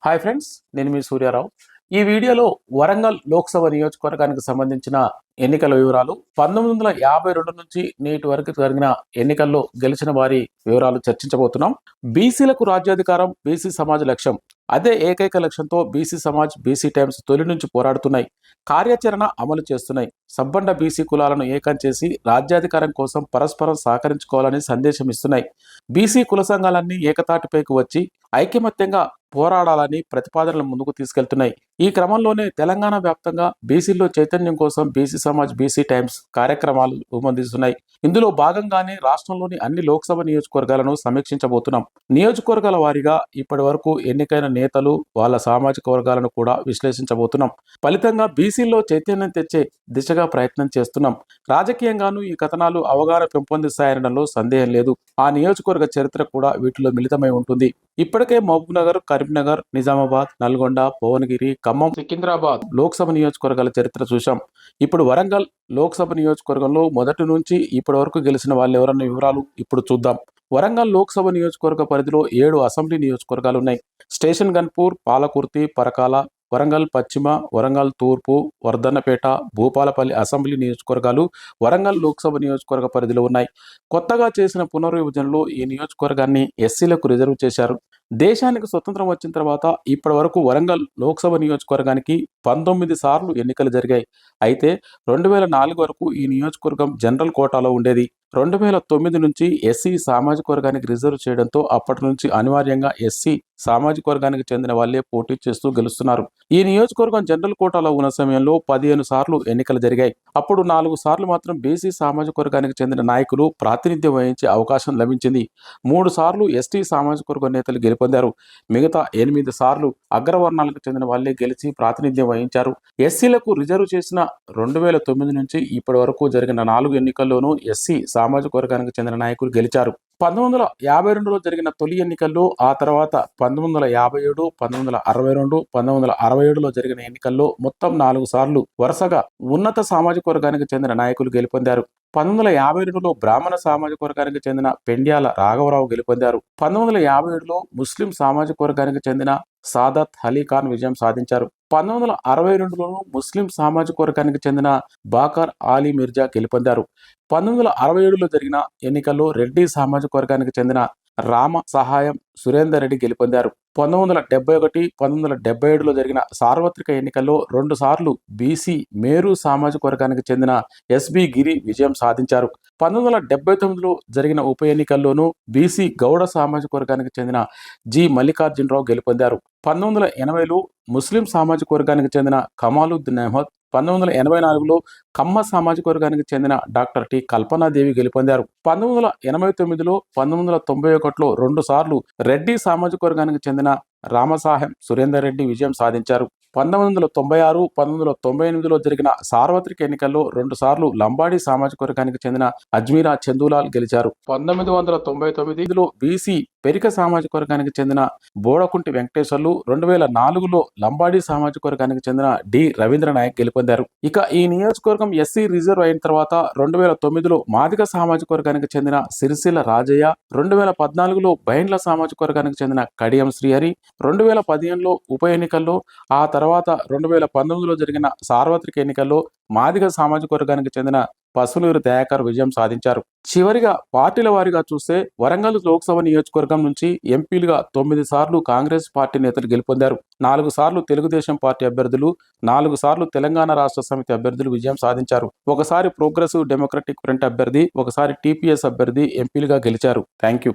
Hi friends, నేను మీ సూర్యారావు. ఈ వీడియోలో వరంగల్ లోక్సభ నియోజకవర్గానికి సంబంధించిన ఎన్నికల వివరాలు 1952 నుంచి నేటి వరకు జరిగిన ఎన్నికల్లో గెలిచిన వారి వివరాలు చర్చించబోతున్నాం. బీసీలకు రాజ్యాధికారం బీసీ సమాజ్ లక్ష్యం. అదే ఏకైక లక్ష్యంతో బీసీ సమాజ్, బీసీ టైమ్స్ తొలి నుంచి పోరాడుతున్నాయి, కార్యాచరణ అమలు చేస్తున్నాయి. సబ్బండ బీసీ కులాలను ఏకం చేసి రాజ్యాధికారం కోసం పరస్పరం సహకరించుకోవాలని సందేశం ఇస్తున్నాయి. బీసీ కుల సంఘాలన్నీ ఏకతాటిపైకి వచ్చి ఐకమత్యంగా పోరాడాలని ప్రతిపాదనలు ముందుకు తీసుకెళ్తున్నాయి. ఈ క్రమంలోనే తెలంగాణ వ్యాప్తంగా బీసీల్లో చైతన్యం కోసం బీసీ సమాజ్, బీసీ టైమ్స్ కార్యక్రమాలు రూపొందిస్తున్నాయి. ఇందులో భాగంగానే రాష్ట్రంలోని అన్ని లోక్సభ నియోజకవర్గాలను సమీక్షించబోతున్నాం. నియోజకవర్గాల వారీగా ఇప్పటి వరకు ఎన్నికైన నేతలు, వాళ్ళ సామాజిక వర్గాలను కూడా విశ్లేషించబోతున్నాం. ఫలితంగా బీసీల్లో చైతన్యం తెచ్చే దిశగా ప్రయత్నం చేస్తున్నాం. రాజకీయంగానూ ఈ కథనాలు అవగాహన పెంపొందిస్తాయనడంలో సందేహం లేదు. ఆ నియోజకవర్గ చరిత్ర కూడా వీటిలో మిళితమై ఉంటుంది. ఇప్పటికే మహబూబ్నగర్, కరీంనగర్, నిజామాబాద్, నల్గొండ, భువనగిరి, ఖమ్మం, సికింద్రాబాద్ లోక్సభ నియోజకవర్గాల చరిత్ర చూశాం. ఇప్పుడు వరంగల్ లోక్సభ నియోజకవర్గంలో మొదటి నుంచి ఇప్పటి వరకు గెలిచిన వాళ్ళు ఎవరన్న వివరాలు ఇప్పుడు చూద్దాం. వరంగల్ లోక్సభ నియోజకవర్గ పరిధిలో 7 అసెంబ్లీ నియోజకవర్గాలు ఉన్నాయి. స్టేషన్ గన్పూర్, పాలకుర్తి, పరకాల, వరంగల్ పశ్చిమ, వరంగల్ తూర్పు, వర్ధన్నపేట, భూపాలపల్లి అసెంబ్లీ నియోజకవర్గాలు వరంగల్ లోక్సభ నియోజకవర్గ పరిధిలో ఉన్నాయి. కొత్తగా చేసిన పునర్విభజనలో ఈ నియోజకవర్గాన్ని ఎస్సీలకు రిజర్వ్ చేశారు. దేశానికి స్వతంత్రం వచ్చిన తర్వాత ఇప్పటి వరకు వరంగల్ లోక్సభ నియోజకవర్గానికి 19 సార్లు ఎన్నికలు జరిగాయి. అయితే 2004 వరకు ఈ నియోజకవర్గం జనరల్ కోటాలో ఉండేది. 2009 నుంచి ఎస్సీ సామాజిక వర్గానికి రిజర్వ్ చేయడంతో అప్పటి నుంచి అనివార్యంగా ఎస్సీ సామాజిక వర్గానికి చెందిన వాళ్లే పోటీ చేస్తూ గెలుస్తున్నారు. ఈ నియోజకవర్గం జనరల్ కోటాలో ఉన్న సమయంలో 15 సార్లు ఎన్నికలు జరిగాయి. అప్పుడు 4 సార్లు మాత్రం బీసీ సామాజిక వర్గానికి చెందిన నాయకులు ప్రాతినిధ్యం వహించే అవకాశం లభించింది. 3 సార్లు ఎస్టీ సామాజిక వర్గ నేతలు గెలుపొందారు. మిగతా 8 సార్లు అగ్రవర్ణాలకు చెందిన వాళ్లే గెలిచి ప్రాతినిధ్యం వహించారు. ఎస్సీలకు రిజర్వ్ చేసిన 2009 నుంచి ఇప్పటి వరకు జరిగిన 4 ఎన్నికల్లోనూ ఎస్సీ సామాజిక వర్గానికి చెందిన నాయకులు గెలిచారు. 1952లో జరిగిన తొలి ఎన్నికల్లో, ఆ తర్వాత 1957, 1962, 1967లో జరిగిన ఎన్నికల్లో మొత్తం 4 సార్లు వరుసగా ఉన్నత సామాజిక వర్గానికి చెందిన నాయకులు గెలుపొందారు. 1952లో బ్రాహ్మణ సామాజిక వర్గానికి చెందిన పెండ్యాల రాఘవరావు గెలుపొందారు. 1957లో ముస్లిం సామాజిక వర్గానికి చెందిన సాదత్ అలీ ఖాన్ విజయం సాధించారు. 1962లోనూ ముస్లిం సామాజిక వర్గానికి చెందిన బాకర్ ఆలీ మిర్జా గెలుపొందారు. 1967లో జరిగిన ఎన్నికల్లో రెడ్డి సామాజిక వర్గానికి చెందిన రామ సహాయం సురేందర్ రెడ్డి గెలుపొందారు. 1971, 1977లో జరిగిన సార్వత్రిక ఎన్నికల్లో 2 సార్లు బీసీ మేరు సామాజిక వర్గానికి చెందిన ఎస్బి గిరి విజయం సాధించారు. 1979లో జరిగిన ఉప ఎన్నికల్లోనూ బీసీ గౌడ సామాజిక వర్గానికి చెందిన జి మల్లికార్జునరావు గెలుపొందారు. 1980లో ముస్లిం సామాజిక వర్గానికి చెందిన కమాలుద్దీన్ అహ్మద్, 1984లో కమ్మ సామాజిక వర్గానికి చెందిన డాక్టర్ టి కల్పనాదేవి గెలుపొందారు. 1989లో, 1991లో 2 సార్లు రెడ్డి సామాజిక వర్గానికి చెందిన రామసాహెం సురేందర్ రెడ్డి విజయం సాధించారు. 1996, 1998లో జరిగిన సార్వత్రిక ఎన్నికల్లో 2 సార్లు లంబాడీ సామాజిక వర్గానికి చెందిన అజ్మీరా చందూలాల్ గెలిచారు. 1999లో బీసీ పెరిక సామాజిక వర్గానికి చెందిన బోడకుంటి వెంకటేశ్వర్లు, 2004లో లంబాడీ సామాజిక వర్గానికి చెందిన డి రవీంద్ర నాయక్ గెలుపొందారు. ఇక ఈ నియోజకవర్గం ఎస్సీ రిజర్వ్ అయిన తర్వాత 2009లో మాదిగ సామాజిక వర్గానికి చెందిన సిరిసిల్ల రాజయ్య, 2014లో బైండ్ల సామాజిక వర్గానికి చెందిన కడియం శ్రీహరి, 2015లో ఉప ఎన్నికల్లో, ఆ తర్వాత 2019లో జరిగిన సార్వత్రిక ఎన్నికల్లో మాదిగ సామాజిక వర్గానికి చెందిన పసులూరు దయాకర్ విజయం సాధించారు. చివరిగా పార్టీల వారీగా చూస్తే వరంగల్ లోక్సభ నియోజకవర్గం నుంచి ఎంపీలుగా 9 సార్లు కాంగ్రెస్ పార్టీ నేతలు గెలుపొందారు. 4 సార్లు తెలుగుదేశం పార్టీ అభ్యర్థులు, 4 సార్లు తెలంగాణ రాష్ట్ర సమితి అభ్యర్థులు విజయం సాధించారు. ఒకసారి ప్రోగ్రెసివ్ డెమోక్రటిక్ ఫ్రంట్ అభ్యర్థి, ఒకసారి టీపీఎస్ అభ్యర్థి ఎంపీలుగా గెలిచారు. Thank you.